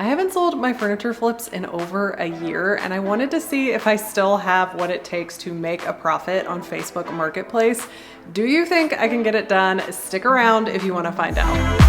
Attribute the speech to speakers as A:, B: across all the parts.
A: I haven't sold my furniture flips in over a year, and I wanted to see if I still have what it takes to make a profit on Facebook Marketplace. Do you think I can get it done? Stick around if you want to find out.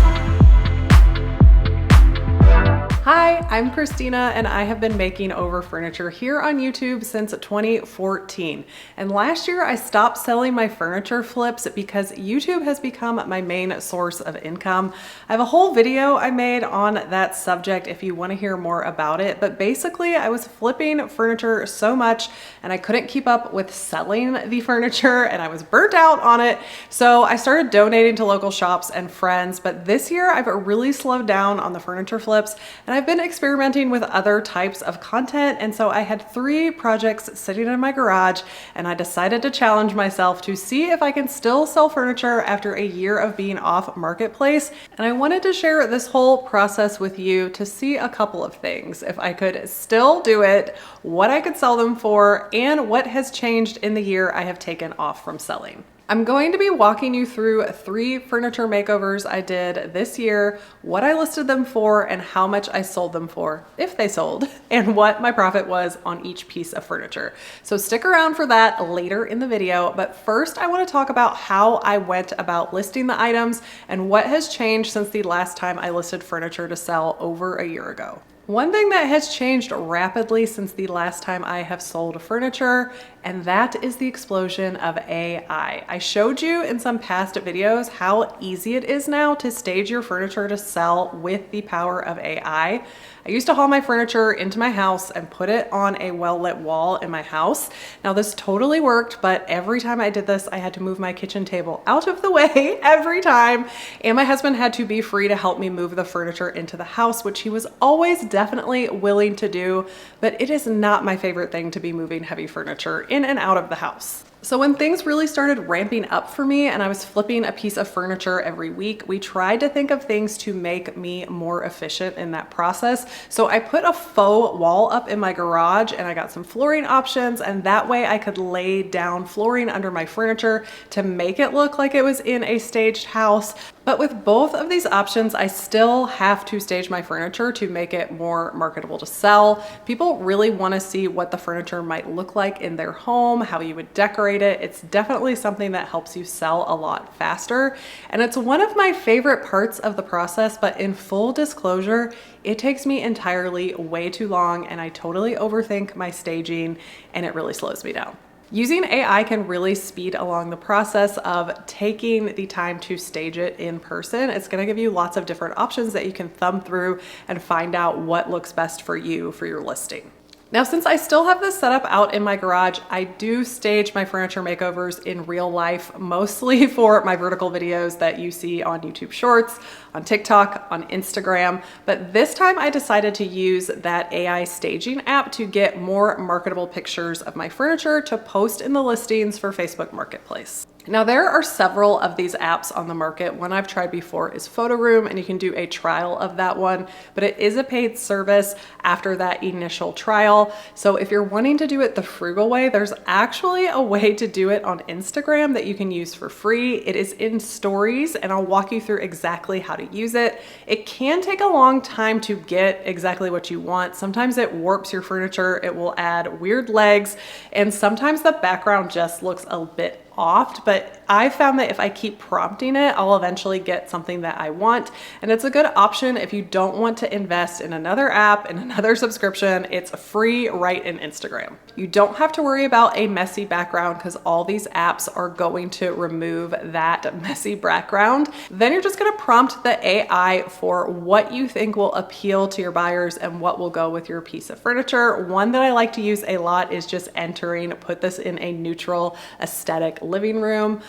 A: Hi, I'm Christina, and I have been making over furniture here on YouTube since 2014. And last year I stopped selling my furniture flips because YouTube has become my main source of income. I have a whole video I made on that subject if you want to hear more about it, but basically I was flipping furniture so much and I couldn't keep up with selling the furniture and I was burnt out on it. So I started donating to local shops and friends, but this year I've really slowed down on the furniture flips, and I've been experimenting with other types of content. And so I had 3 projects sitting in my garage, and I decided to challenge myself to see if I can still sell furniture after a year of being off Marketplace. And I wanted to share this whole process with you to see a couple of things: if I could still do it, what I could sell them for, and what has changed in the year I have taken off from selling. I'm going to be walking you through 3 furniture makeovers I did this year, what I listed them for, and how much I sold them for, if they sold, and what my profit was on each piece of furniture. So stick around for that later in the video, but first I want to talk about how I went about listing the items and what has changed since the last time I listed furniture to sell over a year ago. One thing that has changed rapidly since the last time I have sold furniture, and that is the explosion of AI. I showed you in some past videos how easy it is now to stage your furniture to sell with the power of AI. I used to haul my furniture into my house and put it on a well-lit wall in my house. Now this totally worked, but every time I did this, I had to move my kitchen table out of the way every time. And my husband had to be free to help me move the furniture into the house, which he was always definitely willing to do, but it is not my favorite thing to be moving heavy furniture in and out of the house. So when things really started ramping up for me and I was flipping a piece of furniture every week, we tried to think of things to make me more efficient in that process. So I put a faux wall up in my garage and I got some flooring options, and that way I could lay down flooring under my furniture to make it look like it was in a staged house. But with both of these options, I still have to stage my furniture to make it more marketable to sell. People really want to see what the furniture might look like in their home, how you would decorate it. It's definitely something that helps you sell a lot faster. And it's one of my favorite parts of the process, but in full disclosure, it takes me entirely way too long and I totally overthink my staging and it really slows me down. Using AI can really speed along the process of taking the time to stage it in person. It's going to give you lots of different options that you can thumb through and find out what looks best for you for your listing. Now, since I still have this set up out in my garage, I do stage my furniture makeovers in real life, mostly for my vertical videos that you see on YouTube Shorts, on TikTok, on Instagram. But this time I decided to use that AI staging app to get more marketable pictures of my furniture to post in the listings for Facebook Marketplace. Now there are several of these apps on the market. One I've tried before is Photoroom, and you can do a trial of that one, but it is a paid service after that initial trial. So if you're wanting to do it the frugal way, there's actually a way to do it on Instagram that you can use for free. It is in stories, and I'll walk you through exactly how to use it. It can take a long time to get exactly what you want. Sometimes it warps your furniture, it will add weird legs, and sometimes the background just looks a bit off, but I found that if I keep prompting it, I'll eventually get something that I want. And it's a good option if you don't want to invest in another app and another subscription. It's free right in Instagram. You don't have to worry about a messy background because all these apps are going to remove that messy background. Then you're just going to prompt the AI for what you think will appeal to your buyers and what will go with your piece of furniture. One that I like to use a lot is just entering, put this in a neutral aesthetic living room.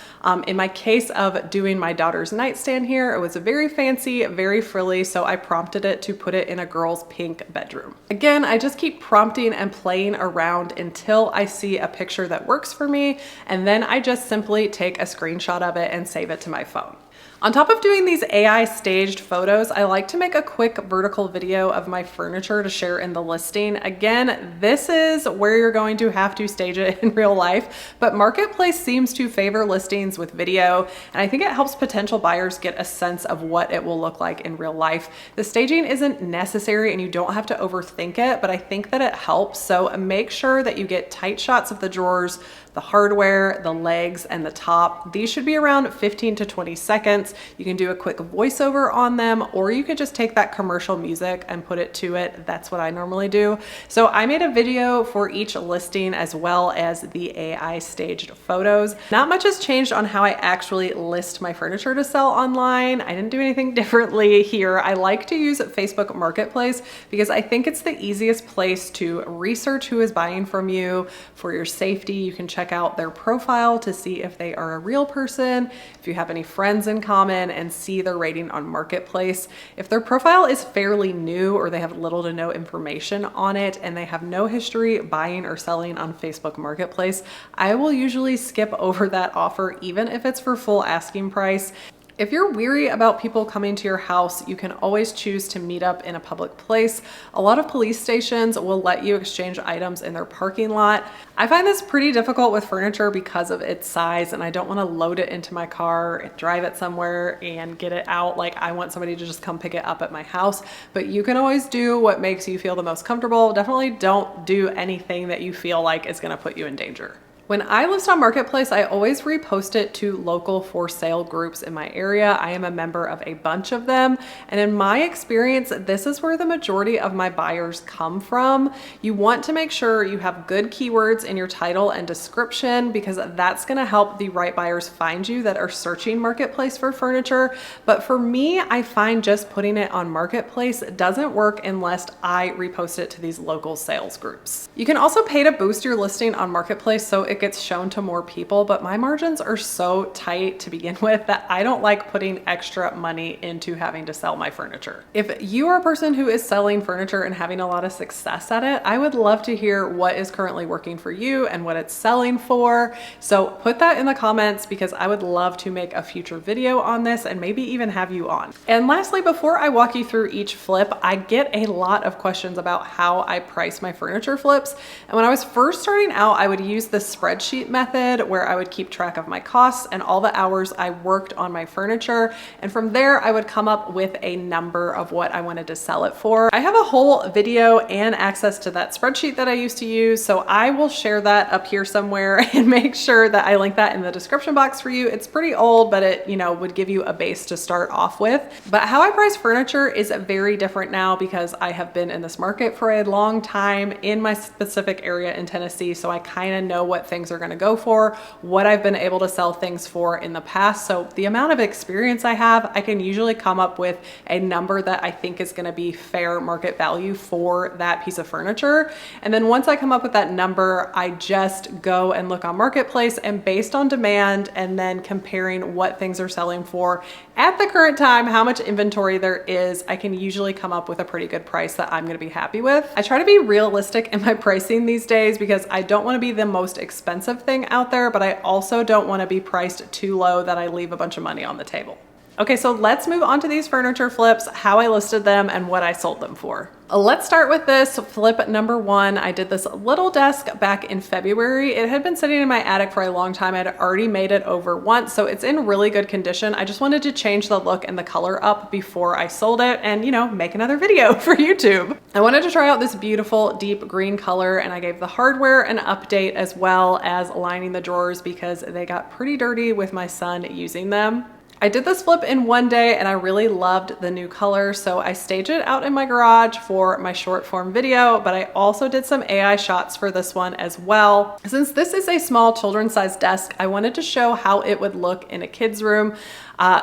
A: In my case of doing my daughter's nightstand here, it was very fancy, very frilly, so I prompted it to put it in a girl's pink bedroom. Again, I just keep prompting and playing around until I see a picture that works for me, and then I just simply take a screenshot of it and save it to my phone. On top of doing these AI staged photos, I like to make a quick vertical video of my furniture to share in the listing. Again, this is where you're going to have to stage it in real life, but Marketplace seems to favor listings with video, and I think it helps potential buyers get a sense of what it will look like in real life. The staging isn't necessary and you don't have to overthink it, but I think that it helps. So make sure that you get tight shots of the drawers, the hardware, the legs, and the top. These should be around 15 to 20 seconds. You can do a quick voiceover on them, or you could just take that commercial music and put it to it. That's what I normally do. So I made a video for each listing as well as the AI staged photos. Not much has changed on how I actually list my furniture to sell online. I didn't do anything differently here. I like to use Facebook Marketplace because I think it's the easiest place to research who is buying from you. For your safety, you can check out their profile to see if they are a real person, if you have any friends in common, and see their rating on Marketplace. If their profile is fairly new or they have little to no information on it and they have no history buying or selling on Facebook Marketplace, I will usually skip over that offer even if it's for full asking price. If you're weary about people coming to your house, you can always choose to meet up in a public place. A lot of police stations will let you exchange items in their parking lot. I find this pretty difficult with furniture because of its size, and I don't want to load it into my car and drive it somewhere and get it out. Like, I want somebody to just come pick it up at my house, but you can always do what makes you feel the most comfortable. Definitely don't do anything that you feel like is going to put you in danger. When I list on Marketplace, I always repost it to local for sale groups in my area. I am a member of a bunch of them, and in my experience, this is where the majority of my buyers come from. You want to make sure you have good keywords in your title and description because that's going to help the right buyers find you that are searching Marketplace for furniture. But for me, I find just putting it on Marketplace doesn't work unless I repost it to these local sales groups. You can also pay to boost your listing on Marketplace so it gets shown to more people, but my margins are so tight to begin with that I don't like putting extra money into having to sell my furniture. If you are a person who is selling furniture and having a lot of success at it, I would love to hear what is currently working for you and what it's selling for. So put that in the comments because I would love to make a future video on this and maybe even have you on. And lastly, before I walk you through each flip, I get a lot of questions about how I price my furniture flips. And when I was first starting out, I would use the spreadsheet method where I would keep track of my costs and all the hours I worked on my furniture. And from there, I would come up with a number of what I wanted to sell it for. I have a whole video and access to that spreadsheet that I used to use, so I will share that up here somewhere and make sure that I link that in the description box for you. It's pretty old, but it, would give you a base to start off with. But how I price furniture is very different now because I have been in this market for a long time in my specific area in Tennessee, so I kind of know what things are going to go for, what I've been able to sell things for in the past. So the amount of experience I have, I can usually come up with a number that I think is going to be fair market value for that piece of furniture. And then once I come up with that number, I just go and look on Marketplace, and based on demand and then comparing what things are selling for at the current time, how much inventory there is, I can usually come up with a pretty good price that I'm going to be happy with. I try to be realistic in my pricing these days because I don't want to be the most expensive thing out there, but I also don't want to be priced too low that I leave a bunch of money on the table. Okay, so let's move on to these furniture flips, how I listed them and what I sold them for. Let's start with this flip number one. I did this little desk back in February. It had been sitting in my attic for a long time. I had already made it over once, so it's in really good condition. I just wanted to change the look and the color up before I sold it and, make another video for YouTube. I wanted to try out this beautiful deep green color, and I gave the hardware an update as well as lining the drawers because they got pretty dirty with my son using them. I did this flip in one day and I really loved the new color, so I staged it out in my garage for my short form video, but I also did some AI shots for this one as well. Since this is a small children's size desk, I wanted to show how it would look in a kid's room.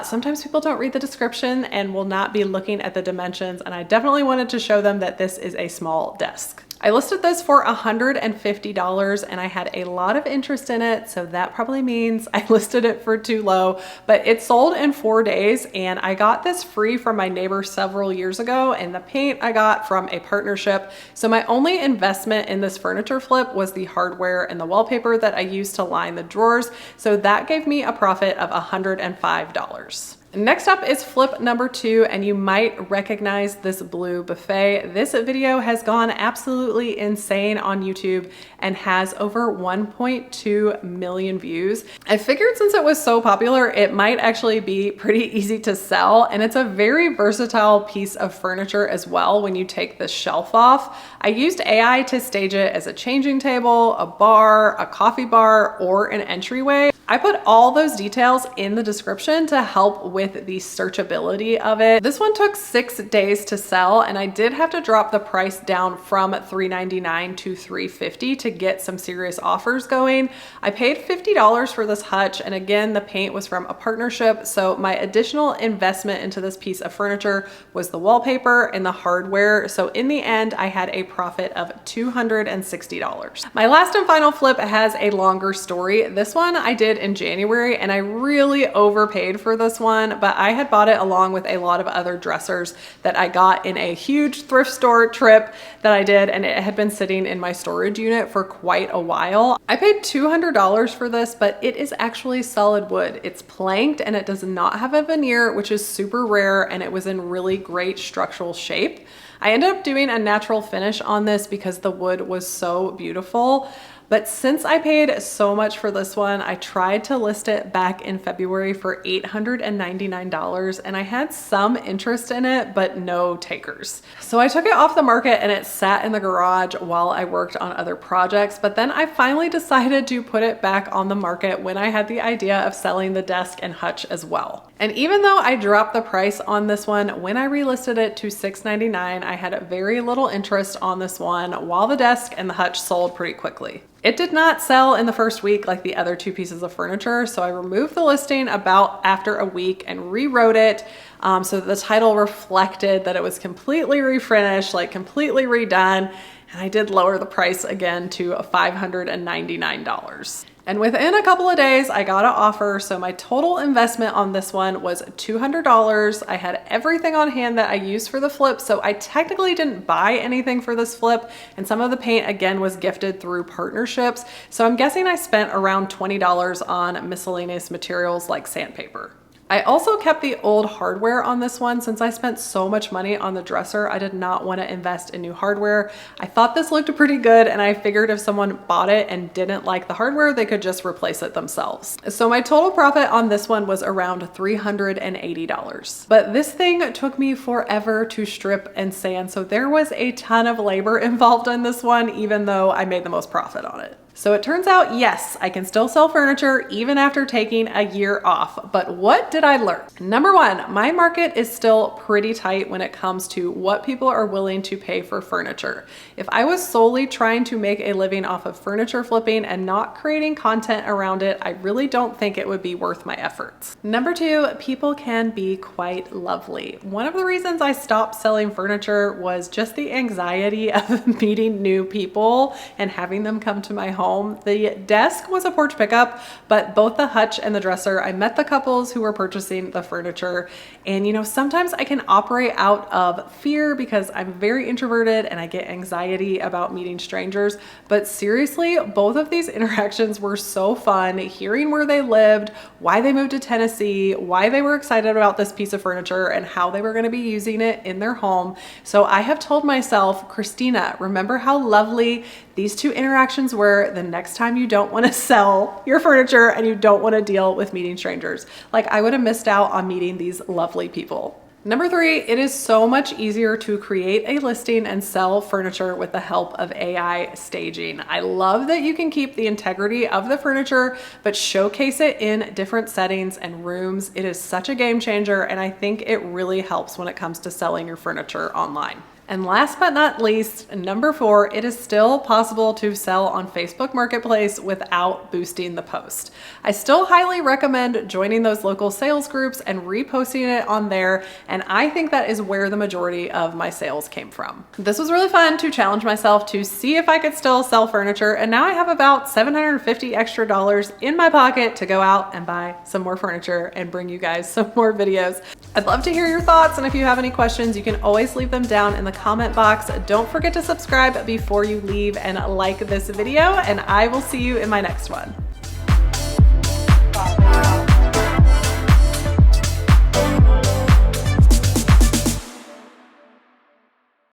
A: Sometimes people don't read the description and will not be looking at the dimensions, and I definitely wanted to show them that this is a small desk. I listed this for $150 and I had a lot of interest in it, so that probably means I listed it for too low, but it sold in 4 days and I got this free from my neighbor several years ago, and the paint I got from a partnership. So my only investment in this furniture flip was the hardware and the wallpaper that I used to line the drawers, so that gave me a profit of $105. Next up is flip number 2, and you might recognize this blue buffet. This video has gone absolutely insane on YouTube and has over 1.2 million views. I figured since it was so popular, it might actually be pretty easy to sell, and it's a very versatile piece of furniture as well when you take the shelf off. I used AI to stage it as a changing table, a bar, a coffee bar, or an entryway. I put all those details in the description to help with the searchability of it. This one took 6 days to sell, and I did have to drop the price down from $3.99 to $3.50 to get some serious offers going. I paid $50 for this hutch, and again, the paint was from a partnership, so my additional investment into this piece of furniture was the wallpaper and the hardware. So in the end, I had a profit of $260. My last and final flip has a longer story. This one I did in January, and I really overpaid for this one, but I had bought it along with a lot of other dressers that I got in a huge thrift store trip that I did, and it had been sitting in my storage unit for quite a while. I paid $200 for this, but it is actually solid wood. It's planked and it does not have a veneer, which is super rare, and it was in really great structural shape. I ended up doing a natural finish on this because the wood was so beautiful. But since I paid so much for this one, I tried to list it back in February for $899, and I had some interest in it, but no takers. So I took it off the market and it sat in the garage while I worked on other projects, but then I finally decided to put it back on the market when I had the idea of selling the desk and hutch as well. And even though I dropped the price on this one, when I relisted it to $699, I had very little interest on this one, while the desk and the hutch sold pretty quickly. It did not sell in the first week like the other 2 pieces of furniture, so I removed the listing about after a week and rewrote it so that the title reflected that it was completely refinished, like completely redone, and I did lower the price again to $599. And within a couple of days, I got an offer. So my total investment on this one was $200. I had everything on hand that I used for the flip. So I technically didn't buy anything for this flip. And some of the paint again was gifted through partnerships. So I'm guessing I spent around $20 on miscellaneous materials like sandpaper. I also kept the old hardware on this one since I spent so much money on the dresser. I did not want to invest in new hardware. I thought this looked pretty good, and I figured if someone bought it and didn't like the hardware, they could just replace it themselves. So my total profit on this one was around $380. But this thing took me forever to strip and sand, so there was a ton of labor involved in this one, even though I made the most profit on it. So it turns out, yes, I can still sell furniture even after taking a year off. But what did I learn? Number 1, my market is still pretty tight when it comes to what people are willing to pay for furniture. If I was solely trying to make a living off of furniture flipping and not creating content around it, I really don't think it would be worth my efforts. Number 2, people can be quite lovely. One of the reasons I stopped selling furniture was just the anxiety of meeting new people and having them come to my home. The desk was a porch pickup, but both the hutch and the dresser, I met the couples who were purchasing the furniture. And you know, sometimes I can operate out of fear because I'm very introverted and I get anxiety about meeting strangers. But seriously, both of these interactions were so fun. Hearing where they lived, why they moved to Tennessee, why they were excited about this piece of furniture, and how they were going to be using it in their home. So I have told myself, Christina, remember how lovely these 2 interactions were the next time you don't want to sell your furniture and you don't want to deal with meeting strangers. Like, I would have missed out on meeting these lovely people. Number 3, it is so much easier to create a listing and sell furniture with the help of AI staging. I love that you can keep the integrity of the furniture, but showcase it in different settings and rooms. It is such a game changer, and I think it really helps when it comes to selling your furniture online. And last but not least, number 4, it is still possible to sell on Facebook Marketplace without boosting the post. I still highly recommend joining those local sales groups and reposting it on there, and I think that is where the majority of my sales came from. This was really fun to challenge myself to see if I could still sell furniture, and now I have about $750 extra in my pocket to go out and buy some more furniture and bring you guys some more videos. I'd love to hear your thoughts, and if you have any questions, you can always leave them down in the comment box. Don't forget to subscribe before you leave and like this video, and I will see you in my next one.